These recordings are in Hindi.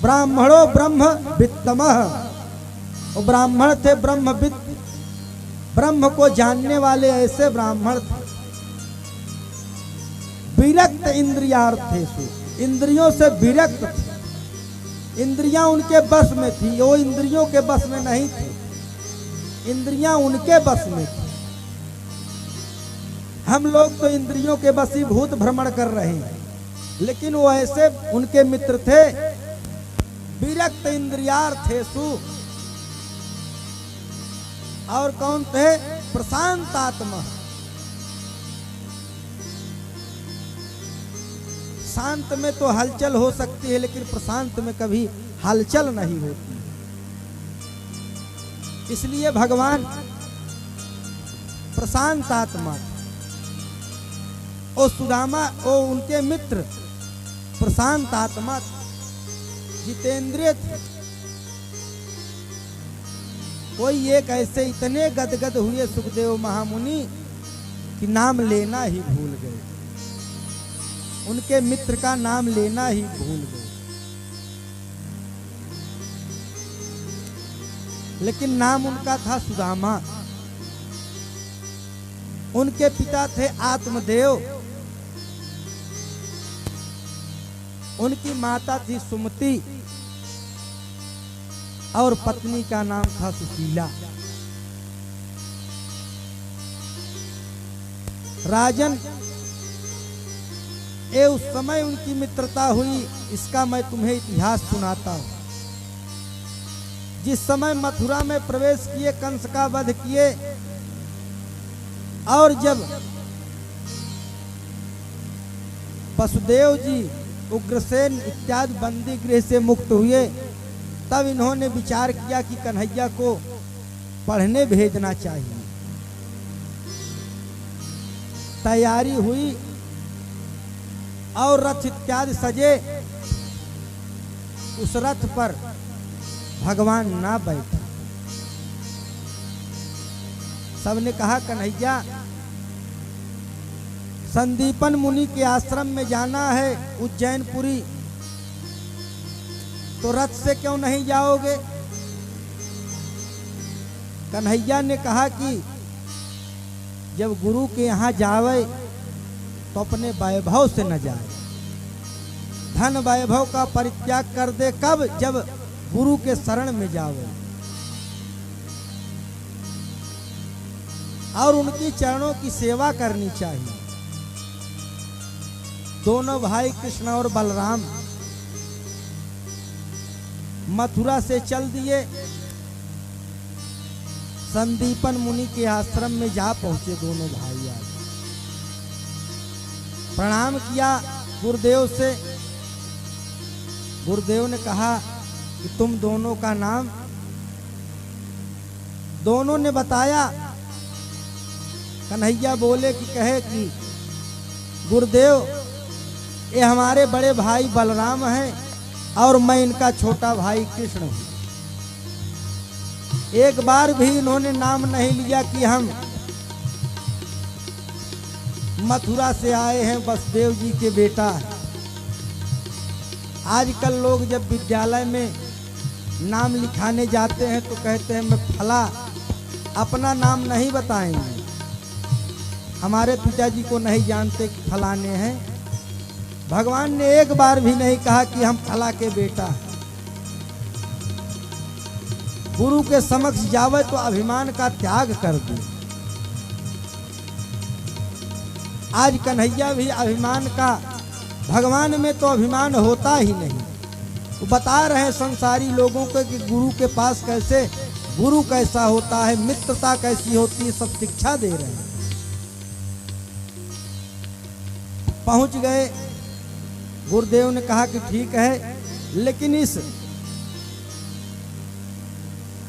ब्राह्मणों ब्रह्म वित्तमः, वो ब्राह्मण थे ब्रह्मविद, ब्रह्म को जानने वाले ऐसे ब्राह्मण थे। विरक्त इंद्रियार्थेषु, इंद्रियों से विरक्त थे। इंद्रियां उनके बस में थी, वो इंद्रियों के बस में नहीं थी, इंद्रियां उनके बस में थी। हम लोग तो इंद्रियों के वशीभूत भ्रमण कर रहे हैं, लेकिन वो ऐसे उनके मित्र थे। विरक्त इंद्रियार्थेषु, और कौन थे? प्रशांत आत्मा, शांत में तो हलचल हो सकती है, लेकिन प्रशांत में कभी हलचल नहीं होती। इसलिए भगवान प्रशांत आत्मा, ओ सुदामा, ओ उनके मित्र प्रशांत आत्मा, जितेंद्रिय थे। कोई एक ऐसे इतने गदगद हुए सुखदेव महामुनि कि नाम लेना ही भूल गए, उनके मित्र का नाम लेना ही भूल गए। लेकिन नाम उनका था सुदामा। उनके पिता थे आत्मदेव, उनकी माता थी सुमति, और पत्नी का नाम था सुशीला। राजन, ये उस समय उनकी मित्रता हुई, इसका मैं तुम्हें इतिहास सुनाता हूं। जिस समय मथुरा में प्रवेश किए, कंस का वध किए, और जब वसुदेव जी उग्रसेन इत्यादि बंदी गृह से मुक्त हुए, तब इन्होंने विचार किया कि कन्हैया को पढ़ने भेजना चाहिए। तैयारी हुई और रथ इत्यादि सजे। उस रथ पर भगवान ना बैठा। सबने कहा कन्हैया, संदीपन मुनि के आश्रम में जाना है उज्जैनपुरी, तो रथ से क्यों नहीं जाओगे? कन्हैया ने कहा कि जब गुरु के यहाँ जावे तो अपने वैभव से न जाए, धन वैभव का परित्याग कर दे। कब? जब गुरु के शरण में जावे और उनकी चरणों की सेवा करनी चाहिए। दोनों भाई कृष्ण और बलराम मथुरा से चल दिए, संदीपन मुनि के आश्रम में जा पहुंचे। दोनों भाई आज प्रणाम किया गुरुदेव से। गुरुदेव ने कहा कि तुम दोनों का नाम? दोनों ने बताया। कन्हैया बोले कि कहे कि गुरुदेव, ये हमारे बड़े भाई बलराम हैं और मैं इनका छोटा भाई कृष्ण हूं। एक बार भी इन्होंने नाम नहीं लिया कि हम मथुरा से आए हैं, वसुदेव जी के बेटा है। आजकल लोग जब विद्यालय में नाम लिखाने जाते हैं तो कहते हैं मैं फला, अपना नाम नहीं बताएंगे। हमारे पिताजी को नहीं जानते कि फलाने हैं। भगवान ने एक बार भी नहीं कहा कि हम फला के बेटा हैं। गुरु के समक्ष जावे तो अभिमान का त्याग कर दे। आज कन्हैया भी अभिमान का, भगवान में तो अभिमान होता ही नहीं। वो बता रहे हैं संसारी लोगों को कि गुरु के पास कैसे, गुरु कैसा होता है, मित्रता कैसी होती है, सब शिक्षा दे रहे हैं। पहुंच गए। गुरुदेव ने कहा कि ठीक है, लेकिन इस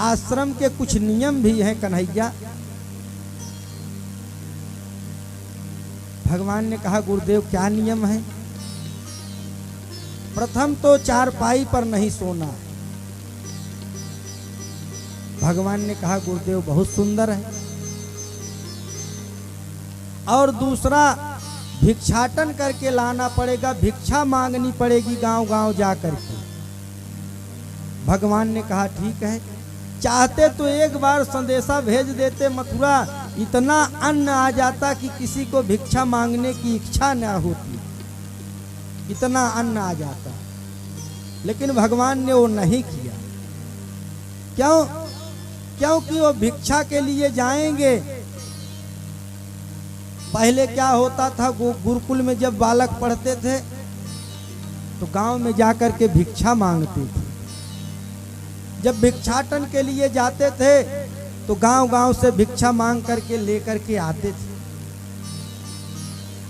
आश्रम के कुछ नियम भी हैं कन्हैया। भगवान ने कहा गुरुदेव क्या नियम है? प्रथम तो चारपाई पर नहीं सोना। भगवान ने कहा गुरुदेव बहुत सुंदर है। और दूसरा, भिक्षाटन करके लाना पड़ेगा, भिक्षा मांगनी पड़ेगी गांव गांव जा करके। भगवान ने कहा ठीक है, चाहते तो एक बार संदेशा भेज देते मथुरा, इतना अन्न आ जाता कि किसी को भिक्षा मांगने की इच्छा न होती, इतना अन्न आ जाता। लेकिन भगवान ने वो नहीं किया। क्यों? क्योंकि वो भिक्षा के लिए जाएंगे। पहले क्या होता था, गुरुकुल में जब बालक पढ़ते थे तो गांव में जाकर के भिक्षा मांगते थे। जब भिक्षाटन के लिए जाते थे तो गांव गांव से भिक्षा मांग करके लेकर के आते थे।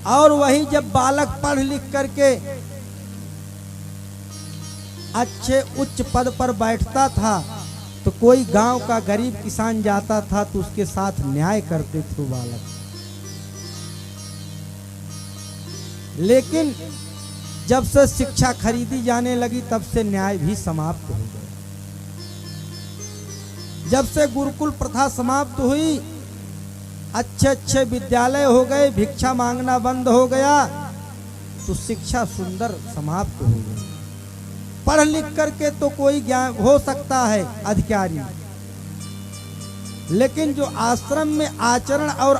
और वही जब बालक पढ़ लिख करके अच्छे उच्च पद पर बैठता था तो कोई गांव का गरीब किसान जाता था तो उसके साथ न्याय करते थे वो बालक। लेकिन जब से शिक्षा खरीदी जाने लगी तब से न्याय भी समाप्त हो गया। जब से गुरुकुल प्रथा समाप्त हुई, अच्छे अच्छे विद्यालय हो गए, भिक्षा मांगना बंद हो गया, तो शिक्षा सुंदर समाप्त हो गई। पढ़ लिख करके तो कोई ज्ञान हो सकता है अधिकारी, लेकिन जो आश्रम में आचरण और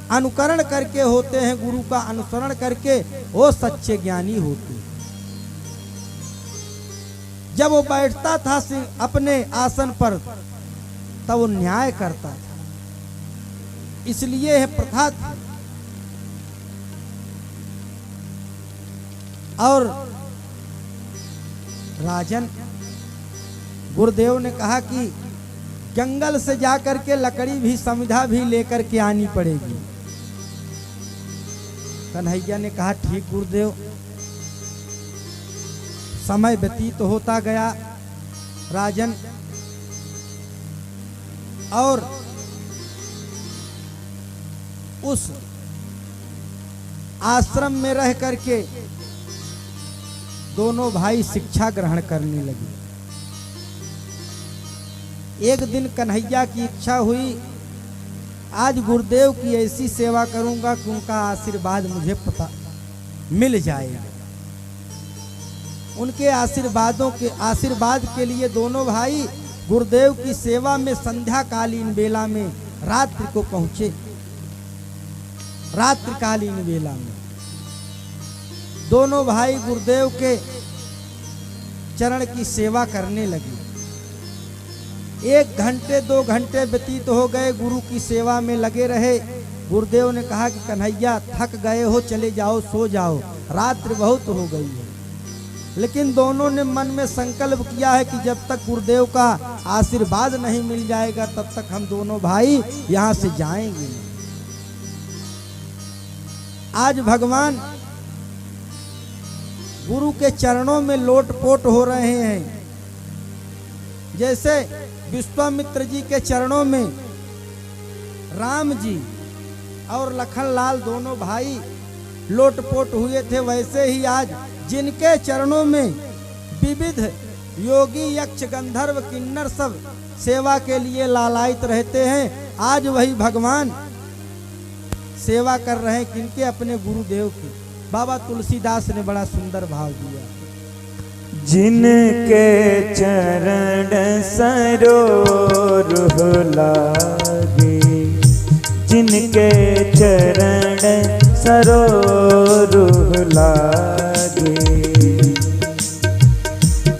अनुकरण करके होते हैं, गुरु का अनुसरण करके, वो सच्चे ज्ञानी होते हैं। जब वो बैठता था अपने आसन पर तब वो न्याय करता था, इसलिए है प्रथा थी। और राजन गुरुदेव ने कहा कि जंगल से जाकर के लकड़ी भी समिधा भी लेकर के आनी पड़ेगी। कन्हैया ने कहा ठीक गुरुदेव। समय व्यतीत होता गया राजन, और उस आश्रम में रह करके दोनों भाई शिक्षा ग्रहण करने लगे। एक दिन कन्हैया की इच्छा हुई, आज गुरुदेव की ऐसी सेवा करूंगा कि उनका आशीर्वाद मुझे पता मिल जाएगा। उनके आशीर्वाद के लिए दोनों भाई गुरुदेव की सेवा में संध्याकालीन बेला में रात्रि को पहुंचे। रात्रिकालीन बेला में दोनों भाई गुरुदेव के चरण की सेवा करने लगे। 1 घंटे 2 घंटे व्यतीत हो गए, गुरु की सेवा में लगे रहे। गुरुदेव ने कहा कि कन्हैया थक गए हो, चले जाओ, सो जाओ, रात्रि बहुत हो गई है। लेकिन दोनों ने मन में संकल्प किया है कि जब तक गुरुदेव का आशीर्वाद नहीं मिल जाएगा तब तक हम दोनों भाई यहाँ से जाएंगे। आज भगवान गुरु के चरणों में लोटपोट हो रहे हैं। जैसे विश्वामित्र जी के चरणों में राम जी और लखनलाल दोनों भाई लोटपोट हुए थे, वैसे ही आज जिनके चरणों में विविध योगी यक्ष गंधर्व किन्नर सब सेवा के लिए लालायित रहते हैं, आज वही भगवान सेवा कर रहे हैं किनके? अपने गुरुदेव की। बाबा तुलसीदास ने बड़ा सुंदर भाव दिया, जिनके चरण सरोरुह लागे, जिनके चरण सरोरुह लागे,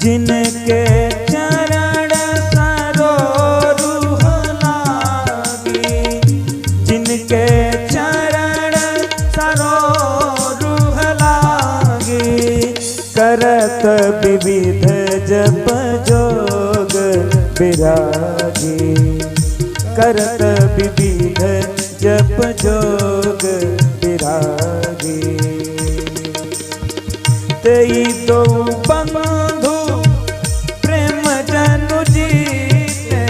जिनके चरण सरोरुह लागे, जिनके चरण सरोरुह लागे, करत विविध जप जोग विरागे, करत विविध जप जोग विरागे। तेई दो बंधु प्रेम जनु जीते,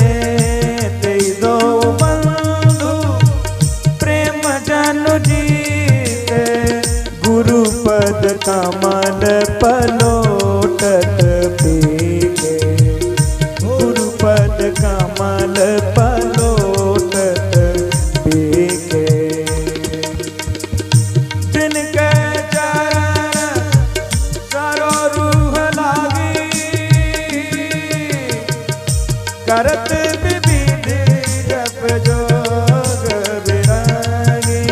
तेई दो बंधु प्रेम जनु जीते, गुरु पद कमल पलोटत पीके, गुरु पद कमल पलोटत पीके। जिनके चरण सरोरुह करत विविध जप जोग विरागी,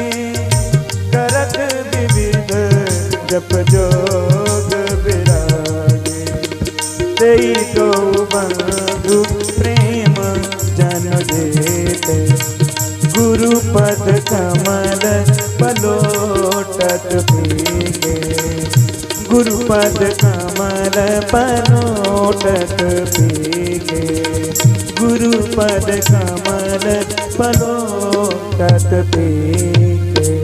करत विविध जप जोग विरागी। तेई तो बंधु प्रेम जन देते, गुरु पद कमल पलोटत पीके, गुरु पद कमल पलोटत पीके, गुरु पद कमल पलोटत पीके।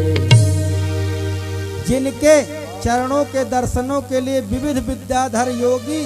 जिनके चरणों के दर्शनों के लिए विविध विद्याधर योगी